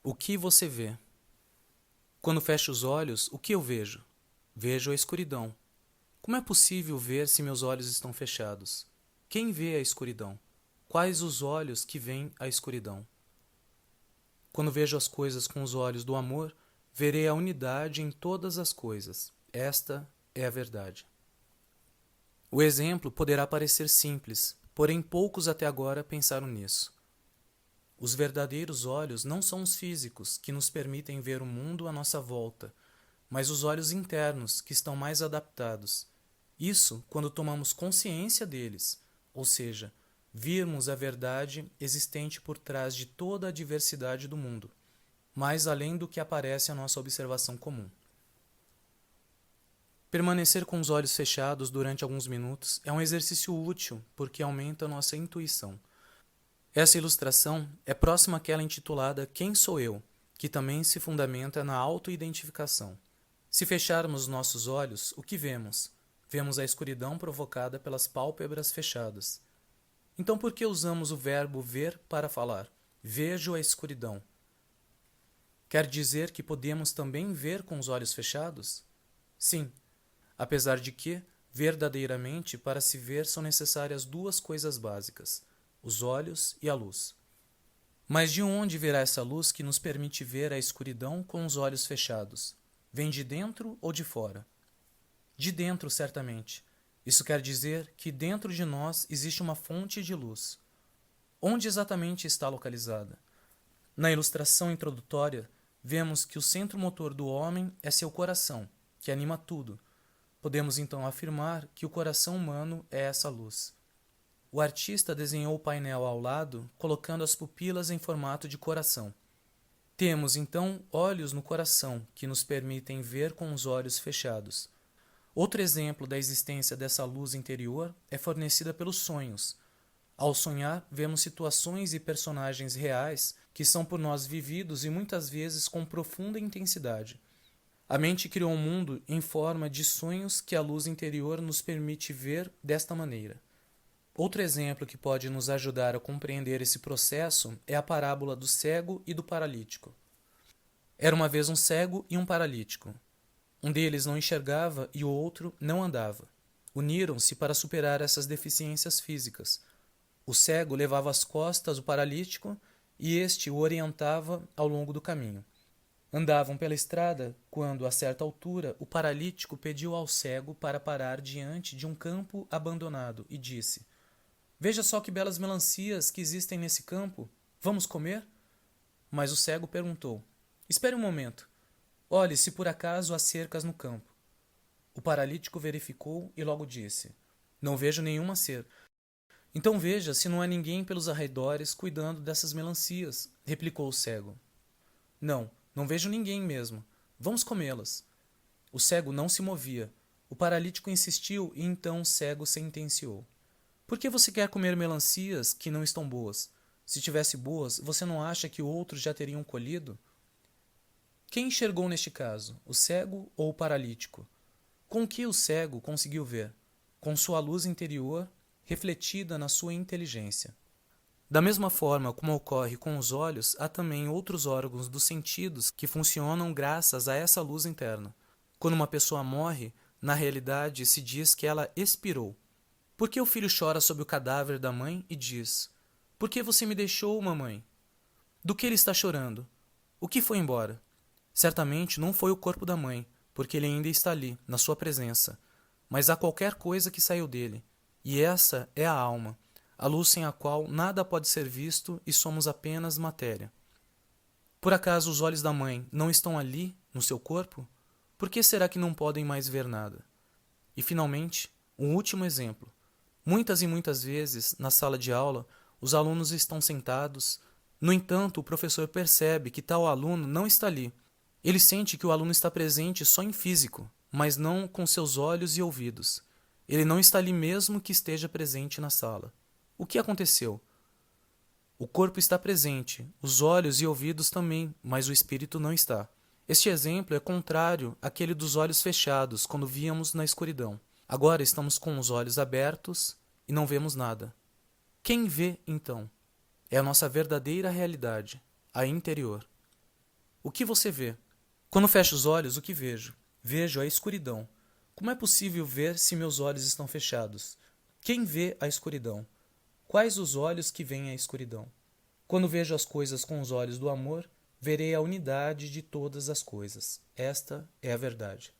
O que você vê? Quando fecho os olhos, o que eu vejo? Vejo a escuridão. Como é possível ver se meus olhos estão fechados? Quem vê a escuridão? Quais os olhos que veem a escuridão? Quando vejo as coisas com os olhos do amor, verei a unidade em todas as coisas. Esta é a verdade. O exemplo poderá parecer simples, porém poucos até agora pensaram nisso. Os verdadeiros olhos não são os físicos, que nos permitem ver o mundo à nossa volta, mas os olhos internos, que estão mais adaptados. Isso quando tomamos consciência deles, ou seja, virmos a verdade existente por trás de toda a diversidade do mundo, mais além do que aparece à nossa observação comum. Permanecer com os olhos fechados durante alguns minutos é um exercício útil porque aumenta a nossa intuição. Essa ilustração é próxima àquela intitulada Quem Sou Eu?, que também se fundamenta na autoidentificação. Se fecharmos nossos olhos, o que vemos? Vemos a escuridão provocada pelas pálpebras fechadas. Então por que usamos o verbo ver para falar? Vejo a escuridão. Quer dizer que podemos também ver com os olhos fechados? Sim, apesar de que, verdadeiramente, para se ver são necessárias duas coisas básicas: os olhos e a luz. Mas de onde virá essa luz que nos permite ver a escuridão com os olhos fechados? Vem de dentro ou de fora? De dentro, certamente. Isso quer dizer que dentro de nós existe uma fonte de luz. Onde exatamente está localizada? Na ilustração introdutória, vemos que o centro motor do homem é seu coração, que anima tudo. Podemos então afirmar que o coração humano é essa luz. O artista desenhou o painel ao lado, colocando as pupilas em formato de coração. Temos, então, olhos no coração, que nos permitem ver com os olhos fechados. Outro exemplo da existência dessa luz interior é fornecida pelos sonhos. Ao sonhar, vemos situações e personagens reais que são por nós vividos e muitas vezes com profunda intensidade. A mente criou um mundo em forma de sonhos que a luz interior nos permite ver desta maneira. Outro exemplo que pode nos ajudar a compreender esse processo é a parábola do cego e do paralítico. Era uma vez um cego e um paralítico. Um deles não enxergava e o outro não andava. Uniram-se para superar essas deficiências físicas. O cego levava às costas o paralítico e este o orientava ao longo do caminho. Andavam pela estrada quando, a certa altura, o paralítico pediu ao cego para parar diante de um campo abandonado e disse: "Veja só que belas melancias que existem nesse campo. Vamos comer?" Mas o cego perguntou: "Espere um momento. Olhe se por acaso há cercas no campo." O paralítico verificou e logo disse: "Não vejo nenhuma cerca." "Então veja se não há ninguém pelos arredores cuidando dessas melancias", replicou o cego. Não vejo ninguém mesmo. Vamos comê-las." O cego não se movia. O paralítico insistiu e então o cego sentenciou: "Por que você quer comer melancias que não estão boas? Se tivesse boas, você não acha que outros já teriam colhido?" Quem enxergou neste caso, o cego ou o paralítico? Com que o cego conseguiu ver? Com sua luz interior, refletida na sua inteligência. Da mesma forma como ocorre com os olhos, há também outros órgãos dos sentidos que funcionam graças a essa luz interna. Quando uma pessoa morre, na realidade se diz que ela expirou. Por que o filho chora sobre o cadáver da mãe e diz: "Por que você me deixou, mamãe?" Do que ele está chorando? O que foi embora? Certamente não foi o corpo da mãe, porque ele ainda está ali, na sua presença, mas há qualquer coisa que saiu dele, e essa é a alma, a luz sem a qual nada pode ser visto e somos apenas matéria. Por acaso os olhos da mãe não estão ali, no seu corpo? Por que será que não podem mais ver nada? E, finalmente, um último exemplo. Muitas e muitas vezes, na sala de aula, os alunos estão sentados. No entanto, o professor percebe que tal aluno não está ali. Ele sente que o aluno está presente só em físico, mas não com seus olhos e ouvidos. Ele não está ali mesmo que esteja presente na sala. O que aconteceu? O corpo está presente, os olhos e ouvidos também, mas o espírito não está. Este exemplo é contrário àquele dos olhos fechados, quando víamos na escuridão. Agora estamos com os olhos abertos e não vemos nada. Quem vê, então? É a nossa verdadeira realidade, a interior. O que você vê? Quando fecho os olhos, o que vejo? Vejo a escuridão. Como é possível ver se meus olhos estão fechados? Quem vê a escuridão? Quais os olhos que veem a escuridão? Quando vejo as coisas com os olhos do amor, verei a unidade de todas as coisas. Esta é a verdade.